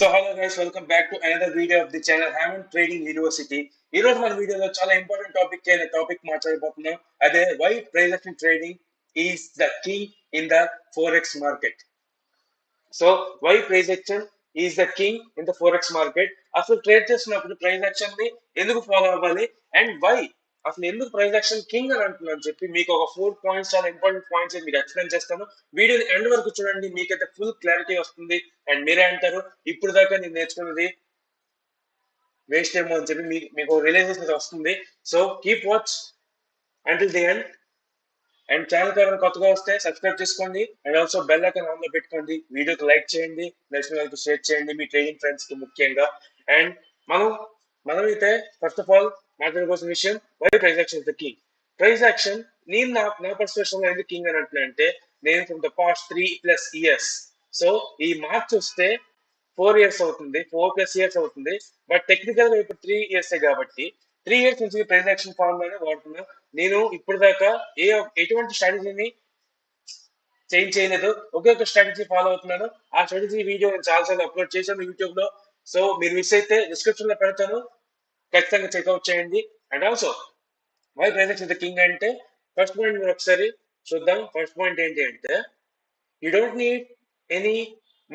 So hello guys, welcome back to another video of the channel Hammond Trading University. ఈ రోజు మన వీడియోలో చాలా ఇంపార్టెంట్ టాపిక్ మాట్లాడబోతున్నాం. అదే why price action trading is the king in the forex market. So why price action is the king in the forex market. అసలు trade చేస్తున్నప్పుడు price action ని ఎందుకు ఫాలో అవ్వాలి అండ్ వై అసలు ఎందుకు ప్రైస్ యాక్షన్ కింగ్ అని అంటున్నాను చెప్పి మీకు ఒక 4 పాయింట్స్, చాలా ఇంపార్టెంట్ పాయింట్స్ మీకు ఎక్స్ప్లెయిన్ చేస్తాను. వీడియోని ఎండ్ వరకు చూడండి, మీకైతే ఫుల్ క్లారిటీ వస్తుంది. అండ్ మీరే అంటారు ఇప్పుడు దాకా నేను నేర్చుకున్నది వేస్ట్ ఏమో అని చెప్పి మీకు రియలైజేషన్ వస్తుంది. So keep watch until the end. And channel ఎవరైనా కొత్తగా వస్తే సబ్స్క్రైబ్ చేసుకోండి and also bell icon on లో పెట్టుకోండి. వీడియోకి లైక్ చేయండి, నెక్స్ట్ వాళ్ళకి షేర్ చేయండి మీ ట్రేడింగ్ ఫ్రెండ్స్ కి ముఖ్యంగా. అండ్ మనమైతే ఫస్ట్ ఆఫ్ ఆల్ మాట్లాడుకోవాల్సిన విషయం why price action is the king. Price action నేను నా పర్సెప్షన్ లో ఎందుకు కింగ్ అని అంటే, నేను from the past 3+ years, so ఈ మార్చ్ వస్తే 4 ఇయర్స్ అవుతుంది, 4+ ఇయర్స్ అవుతుంది. బట్ టెక్నికల్ గా ఇప్పుడు 3 ఇయర్స్ కాబట్టి 3 ఇయర్స్ నుంచి ప్రైస్ యాక్షన్ ఫార్ములానే వాడుతున్నా. నేను ఇప్పుడు దాకా ఎటువంటి స్ట్రాటజీని చేంజ్ చేయలేదు, ఒకే ఒక స్ట్రాటజీ ఫాలో అవుతున్నాను. ఆ స్ట్రాటజీ వీడియో నేను చాలాసార్లు అప్లోడ్ చేశాను యూట్యూబ్ లో. సో మీరు మిస్ అయితే డిస్క్రిప్షన్ లో పెడతాను, ఖచ్చితంగా చెక్అవుట్ చేయండి. And also why price action the king అంటే ఫస్ట్ పాయింట్ మీరు ఒకసారి చూద్దాం. ఫస్ట్ పాయింట్ ఏంటి అంటే, you don't need any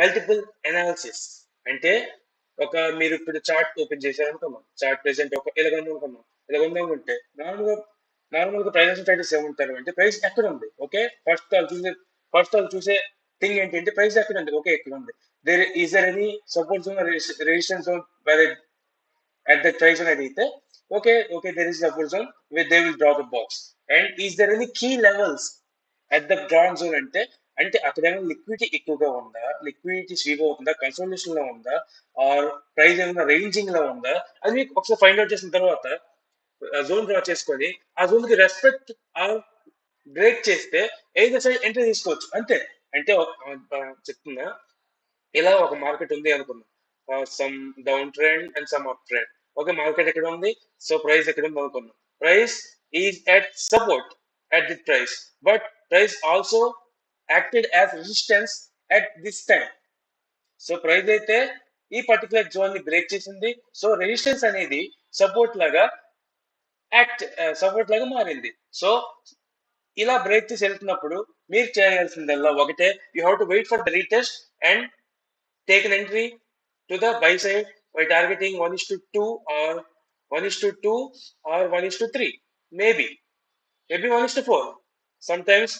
multiple analysis. అంటే మీరు ఇప్పుడు చార్ట్ ఓపెన్ చేశారు అనుకున్నాం, చార్ట్ ప్రెసెంట్ ఇలాగొందాం ఉంటే నార్మల్గా ప్రైస్ స్ట్రాటజీస్ ఏముంటారు అంటే, ప్రైస్ ఎక్కడ ఉంది, ఓకే ఫస్ట్ చూసే థింగ్ ఏంటంటే ప్రైస్ ఎక్కడ ఉంది, ఓకే ఎక్కడ ఉంది, there any support zone, resistance zone at the price అని అడిగితే okay there is support zone where they will draw the box. And is there any key levels at the drawn zone అంటే అక్కడ liquidity ఎక్కువగా ఉందా, liquidity sweep అవుతుందా, consolidation లో ఉందా, are price ఏమైనా రేంజింగ్ లో ఉందా, అది మీకు ఒకసారి ఫైండ్ అవుట్ చేసిన తర్వాత జోన్ డ్రా చేసుకొని ఆ జోన్ కి రెస్పెక్ట్ ఆర్ బ్రేక్ చేస్తే ఏదో సైడ్ ఎంట్రీ తీసుకోవచ్చు అంతే. అంటే చెప్తున్నా, ఇలా ఒక మార్కెట్ ఉంది అనుకుందాం, some down trend and sum up trend. Okay, market ఎక్కడ ఉంది, సో ప్రైస్ ఎక్కడ ఉంది అనుకుందాం. Price is at support at the price, but price also acted as resistance at this time. So price అయితే ఈ పర్టికులర్ జోన్ ని break చేసింది, so resistance అనేది సపోర్ట్ లాగా మారింది. సో ఇలా బ్రేక్ చేసి వెళ్తున్నప్పుడు మీరు చేయాల్సిందల్లా ఒకటే, you have to wait for the retest and take an entry to the buy side by targeting 1:2 or 1:2 or 1:3, maybe 1:4. Sometimes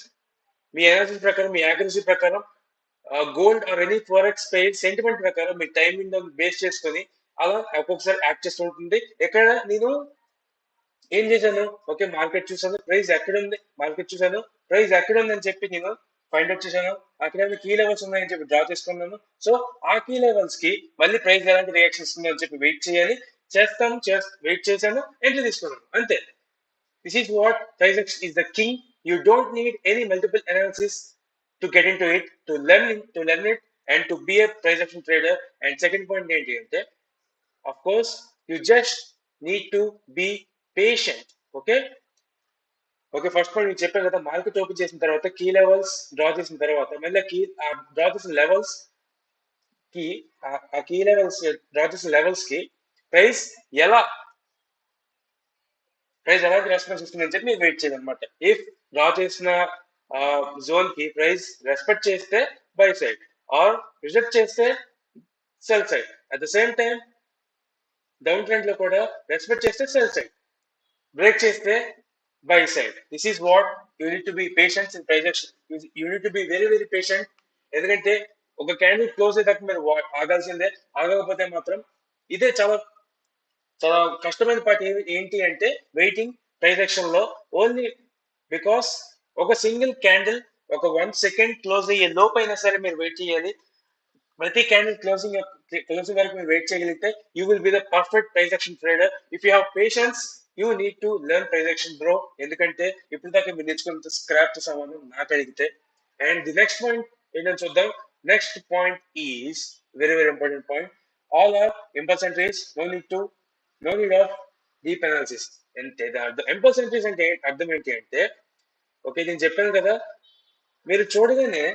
me energy ప్రకారం, మీ యాక్యురసీ ప్రకారం, gold or any forex space sentiment ప్రకారం మీ time window base చేసుకొని అలా ఒక్కొక్కసారి act చేస్తూ ఉంటుంది. ఎక్కడ నేను ఏం చేశాను, ఓకే మార్కెట్ చూసాను, ప్రైస్ ఎక్కడ ఉంది, అని చెప్పి నేను ఫైండ్ అవుట్ చేశాను. అక్కడ కీ లెవెల్స్ ఉన్నాయని చెప్పి డ్రా చేసుకున్నాను. సో ఆ కీ లెవెల్స్ కి మళ్ళీ ప్రైస్ ఎలాంటి రియాక్షన్ ఇస్తుంది అని చెప్పి వెయిట్ చేయాలి. వెయిట్ చేశాను, ఎంట్రీ తీసుకున్నాను, అంతే. This is what price action is the king. You don't need any multiple analysis to get in to it, to learn it and to be a price action trader. And second point ఏంటి అంటే, of course you just need to be patient. Okay first point మీకు చెప్పాను కదా, market open చేసిన తర్వాత key levels draw చేసిన తర్వాత మళ్ళీ డ్రా చేసిన లెవెల్స్ కి డ్రా చేసిన లెవెల్స్ కి ప్రైస్ ఎలాంటి రెస్పాన్స్ ఇస్తుందని చెప్పి మీరు వెయిట్ చేయాలి అనమాట. ఇఫ్ డ్రా చేసిన జోన్ కి ప్రైస్ రెస్పెక్ట్ చేస్తే బై సైడ్, ఆర్ రిజెక్ట్ చేస్తే cell side. At the same time down trend లో కూడా రెస్పెక్ట్ చేస్తే సెల్ సైడ్, బ్రేక్ చేస్తే by side. This is what you need to be patient in price action. You need to be very very patient. ఎందుకంటే ఒక candle close అయ్యేదాకా మీరు ఆగాల్సిందే. ఆగకపోతే మాత్రం ఇదే చాలా చాలా కష్టమైన పార్ట్ ఏంటి అంటే వెయిటింగ్ ప్రైస్ యాక్షన్ లో. ఓన్లీ బికాస్ ఒక సింగిల్ క్యాండిల్ ఒక 1 సెకండ్ క్లోజ్ అయ్యే లోపైనా సరే మీరు వెయిట్ చేయాలి. ప్రతి క్యాండిల్ క్లోజింగ్ వరకు మీరు వెయిట్ చేయగలిగితే you will be the perfect price action trader. If you have patience you need to learn price action bro. ఎందుకంటే ఇప్పుడు దాకా మీరు నేర్చుకున్నంత స్క్రాప్ సామాను నాకు అడిగితే. అండ్ ది నెక్స్ట్ పాయింట్ ఏంటని చూద్దాం. Next point is very very important point. All are impulse entries, no need of deep analysis. అంటే ఇంపల్స్ ఎంట్రీస్ అంటే అర్థం ఏంటి అంటే, ఓకే నేను చెప్పాను కదా, మీరు చూడగానే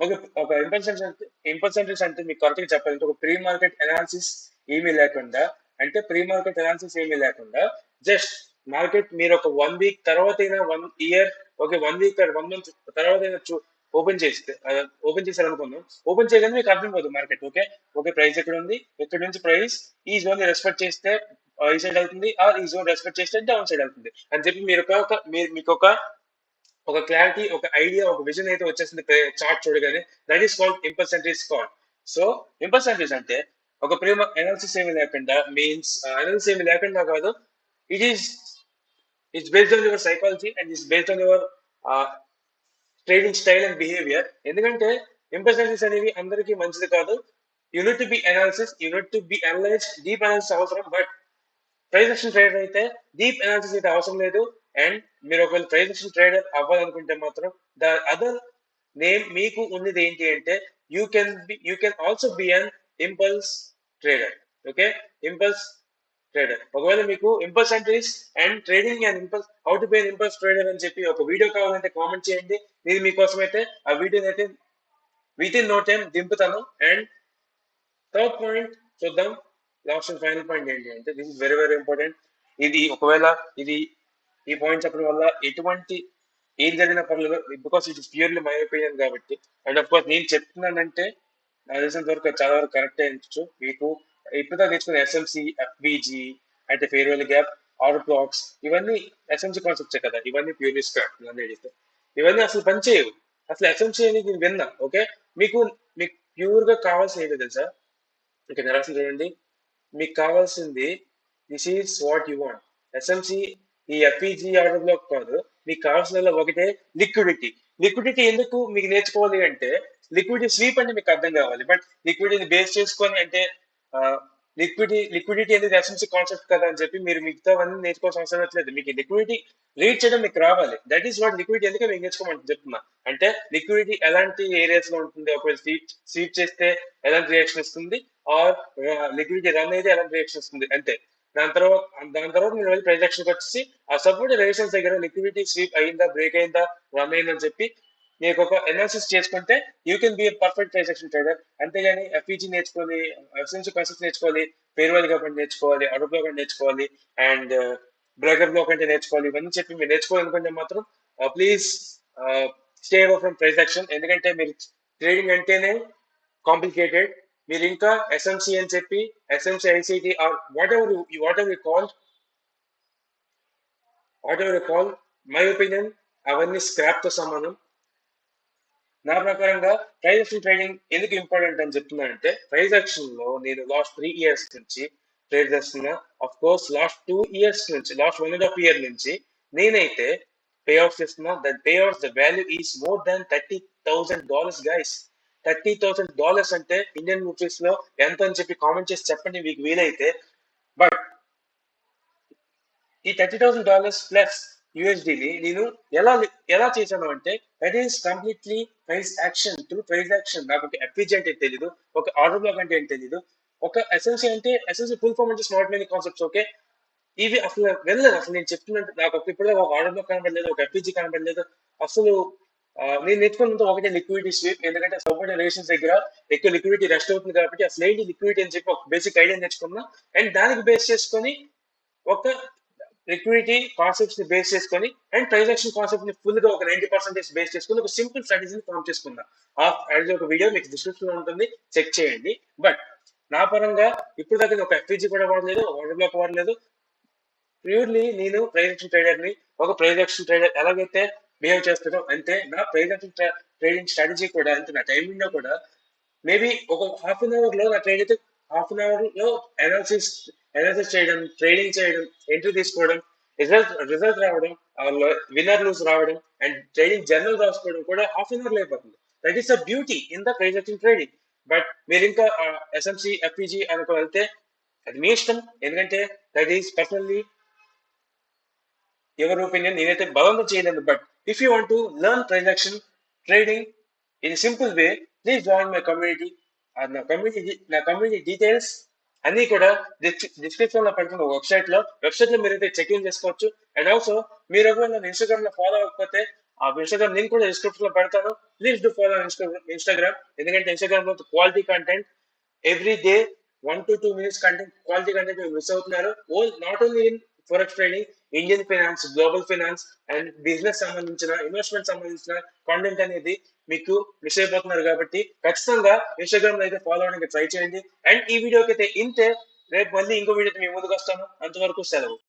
ఒక ఇంపల్స్ అంటే మీకు కరెక్ట్ గా చెప్పాలంటే ఒక ప్రీ మార్కెట్ అనాలిసిస్ ఏమీ లేకుండా, అంటే ప్రీ మార్కెట్ అనాలిసిస్ ఏమీ లేకుండా జస్ట్ మార్కెట్ మీరు ఒక 1 వీక్ తర్వాత అయినా 1 ఇయర్, ఓకే 1 వీక్ 1 మంత్ తర్వాత అయినా ఓపెన్ చేశారు అనుకుందాం. ఓపెన్ చేయగానే మీకు అర్థం కాదు మార్కెట్. ఓకే ఓకే ప్రైస్ ఎక్కడ ఉంది, ఎక్కడ నుంచి ప్రైస్ ఈ జోన్ రెస్పెక్ట్ చేస్తే ఈ సైడ్ అవుతుంది, ఈ జోన్ రెస్పెక్ట్ చేస్తే డౌన్ సైడ్ అవుతుంది అని చెప్పి మీకు ఒక క్లారిటీ, ఒక ఐడియా, ఒక విజన్ అయితే వచ్చేసింది చార్ట్ చూడగానే. That is called impulse entries called. So impulse entries అంటే ఒక ప్రేమ అనాలిసిస్ ఏమి లేకుండా, మీన్స్ అనాలిసిస్ ఏమి లేకుండా కాదు, it is it's based on your psychology and it's based on your trading style and behaviour. ఎందుకంటే ఇంపల్స్ ఎంట్రీస్ అనేవి అందరికీ మంచిది కాదు. Unit to be analysis, unit to be analyse, deep analysis అవసరం. బట్ ప్రైస్ యాక్షన్ ట్రేడర్ అయితే deep analysis అయితే అవసరం లేదు. అండ్ మీరు ఒకవేళ ప్రైస్ యాక్షన్ ట్రేడర్ అవ్వాలనుకుంటే మాత్రం ద అదర్ నేమ్ మీకు ఉన్నది ఏంటి అంటే you can also be an impulse trader. Okay impulse trader. ఒకవేళ మీకు impulse entries and trading and impulse how to be an impulse trader అని చెప్పి ఒక వీడియో కావాలంటే కామెంట్ చేయండి. నేను మీకోసం అయితే ఆ వీడియోని అయితే విత్ ఇన్ నో టైం దింపుతాను. అండ్ థర్డ్ పాయింట్ చూద్దాం, లాస్ట్ అండ్ ఫైనల్ పాయింట్ ఏంటి అంటే this is very very important. ఇది ఒకవేళ ఇది ఈ పాయింట్ చెప్పడం వల్ల ఎటువంటి ఏం జరిగినా పర్లేదు, because it is purely my opinion కాబట్టి. అండ్ అఫ్ కోర్స్ నేను చెప్తున్నానంటే నాకు తెలిసినంత వరకు చాలా వరకు కరెక్ట్ అయ్యచ్చు. మీకు ఇప్పుడు నేర్చుకున్న ఎస్ఎంసి, ఎఫ్బిజి, అయితే ఫేర్వెల్ గ్యాప్, ఆర్ బ్లాక్స్, ఇవన్నీ ఎస్ఎంసి కాన్సెప్ట్సే కదా. ఇవన్నీ ప్యూర్లీ స్క్రాప్ నన్ను అడిగితే. ఇవన్నీ అసలు పనిచేయవు. అసలు ఎస్ఎంసి అనేది నేను విన్నా. ఓకే మీకు మీకు ప్యూర్ గా కావాల్సిన ఏదో తెలుసా, ఇక్కడ నిరాశ చూడండి, మీకు కావాల్సింది this is what you want. SMC ఈ ఎఫ్ఈజీ ఆర్డర్ బ్లాక్ కాదు, మీకు కావాల్సిన ఒకటే లిక్విడిటీ. లిక్విడిటీ ఎందుకు మీకు నేర్చుకోవాలి అంటే లిక్విడిటీ స్వీప్ అంటే మీకు అర్థం కావాలి. బట్ లిక్విడిటీని బేస్ చేసుకొని అంటే లిక్విడిటీ అనేది ఎస్ఎంసి కాన్సెప్ట్ కదా అని చెప్పి మీరు మిగతావన్నీ నేర్చుకోవాల్సిన అవసరం లేదు. మీకు లిక్విడిటీ రీడ్ చేయడం మీకు రావాలి. దట్ ఈస్ వాట్ లిక్విడిటీ ఎందుకే మీకు నేర్చుకోమని చెప్తున్నా. అంటే లిక్విడిటీ ఎలాంటి ఏరియాస్ లో ఉంటుంది, ఒకవేళ స్వీప్ చేస్తే ఎలాంటి రియాక్షన్ ఇస్తుంది, ఆర్ లిక్విడిటీ రన్ అయితే ఎలాంటి రియాక్షన్ ఇస్తుంది అంతే. దాని తర్వాత మీరు వెళ్ళి ప్రైస్ యాక్షన్ వచ్చేసి ఆ సపోర్ట్ రెసిస్టెన్స్ దగ్గర లిక్విడిటీ స్వీప్ అయిందా, బ్రేక్ అయిందా, రన్ అయిందని చెప్పి మీకు ఒక ఎనాలిసిస్ చేసుకుంటే you can be perfect price action trader. అంతేగాని ఎఫ్ఈజీ నేర్చుకోవాలి, ఎఫ్ఎన్సీ కాన్సెప్ట్ నేర్చుకోవాలి, ఫేర్వెల్ గవర్నమెంట్ నేర్చుకోవాలి, ఆర్డర్ బ్లాక్ అంటే నేర్చుకోవాలి, అండ్ బ్రేకర్ బ్లాక్ అంటే నేర్చుకోవాలి, ఇవన్నీ చెప్పి మీరు నేర్చుకోవాలనుకుంటే మాత్రం please stay away from price action. ఎందుకంటే మీరు ట్రేడింగ్ అంటేనే కాంప్లికేటెడ్. మీరు ఇంకా ఎస్ఎంసి అని చెప్పి SMC ICT or whatever you call my opinion అవన్నీ స్క్రాప్ తో సమానం. నా ప్రకారంగా ప్రైస్ యాక్షన్ ట్రేడింగ్ ఎందుకు ఇంపార్టెంట్ అని చెప్తున్నానంటే, ప్రైస్ యాక్షన్ లో నేను లాస్ట్ 3 years నుంచి ట్రేడ్ చేస్తున్నా. అఫ్ కోర్స్ లాస్ట్ 2 years నుంచి, లాస్ట్ 1.5 year నుంచి నేనైతే పే ఆఫ్ చేస్తున్నా. That pay off the value is more than $30,000 guys. $30,000 అంటే ఇండియన్ రూపీస్ లో ఎంత అని చెప్పి కామెంట్ చేసి చెప్పండి మీకు వీలైతే. బట్ ఈ $30,000 ప్లస్ యూఎస్డిని నేను ఎలా ఎలా చేశాను అంటే that is completely price action. Through price action. నాకు ఒక ఎఫ్ఈజీ అంటే తెలియదు, ఒక ఆర్డర్ బ్లాక్ అంటే ఏం తెలియదు, ఒక ఎస్ఎన్సీ అంటే ఎస్ఎన్సీ ఫుల్ ఫార్మ్ అంటే స్మార్ట్ మనీ కాన్సెప్ట్స్. ఓకే ఇవి అసలు వెళ్ళలేదు. అసలు నేను చెప్తున్నట్టు నాకు ఇప్పుడు ఒక ఆర్డర్ బ్లాక్ కనబడలేదు, ఒక ఎఫ్ఈజీ కనబడలేదు అసలు. నేను నేర్చుకున్నంత ఒకటే లిక్విడిటీ స్వీప్. ఎందుకంటే సపోర్ట్ రేషన్స్ దగ్గర ఎక్కువ లిక్విడిటీ రెస్ట్ అవుతుంది కాబట్టి అసలు ఏంటి లిక్విడిటీ అని చెప్పి ఒక బేసిక్ ఐడియా నేర్చుకున్నా. అండ్ దానికి బేస్ చేసుకొని ఒక లిక్విడిటీ కాన్సెప్ట్స్ ని బేస్ చేసుకొని అండ్ ట్రాన్సాక్షన్ కాన్సెప్ట్ ని ఫుల్ గా ఒక 90% బేస్ చేసుకుని ఒక సింపుల్ స్ట్రాటజీని ఫామ్ చేసుకుందాం. అది ఒక వీడియో మీకు డిస్క్రిప్షన్ లో ఉంటుంది, చెక్ చేయండి. బట్ నా పరంగా ఇప్పుడు దాకా ఒక ఎఫ్ఈజీ కూడా వాడలేదు, ఆర్డర్ బ్లాక్ వాడలేదు. ప్యూర్లీ నేను ప్రైస్ యాక్షన్ ట్రేడర్ ని. ఒక ప్రైస్ యాక్షన్ ట్రేడర్ ఎలాగైతే బిహేవ్ చేస్తాడో అంతే నా ప్రైస్ యాక్షన్ ట్రేడింగ్ స్ట్రాటజీ కూడా, అంతే నా టైమింగ్ లో కూడా మేబీ ఒక హాఫ్ లో నా ట్రేడ్ అయితే హాఫ్ లో అనాలిసిస్ చేయడం, ట్రేడింగ్ చేయడం, ఎంట్రీ తీసుకోవడం, రిజల్ట్ రావడం, విన్నర్ లూస్ రావడం అండ్ ట్రేడింగ్ జర్నల్ రాసుకోవడం కూడా హాఫ్ లో అయిపోతుంది. That is the beauty in the price action trading. But మీరు ఇంకా ఎస్ఎంసి, ఎఫ్ఈజీ అనుకో వెళ్తే అది మీ ఇష్టం. ఎందుకంటే దట్ ఈస్ పర్సనల్లీ ఎవరి ఒపీనియన్. నేనైతే బలంగా చేయలేను. But if you want to learn transaction trading in simple way, please join my community. నా కమ్యూనిటీ డీటెయిల్స్ అన్ని కూడా డిస్క్రిప్షన్ లో పెడుతున్న వెబ్సైట్ లో మీరైతే చెక్ ఇన్ చేసుకోవచ్చు. అండ్ ఆల్సో మీరు ఎవరైనా ఇన్స్టాగ్రామ్ లో ఫాలో అవ్వకపోతే ఆ ఇన్స్టాగ్రామ్ లింక్ కూడా డిస్క్రిప్షన్ లో పెడతాను. Please do follow Instagram. ఎందుకంటే ఇన్స్టాగ్రామ్ లో quality content every day 1 to 2 minutes content, quality content miss అవుతున్నారు. Not only in forex trading, Indian finance, global finance and business సంబంధించిన, ఇన్వెస్ట్మెంట్ సంబంధించిన కంటెంట్ అనేది మీకు మిస్ అయిపోతున్నారు. కాబట్టి ఖచ్చితంగా ఇన్స్టాగ్రామ్ లో అయితే ఫాలో అవడానికి ట్రై చేయండి. అండ్ ఈ వీడియోకి అయితే ఇంతే. రేపు మళ్ళీ ఇంకో వీడియోతో మీ ముందుకు వస్తాను. అంతవరకు సెలవు.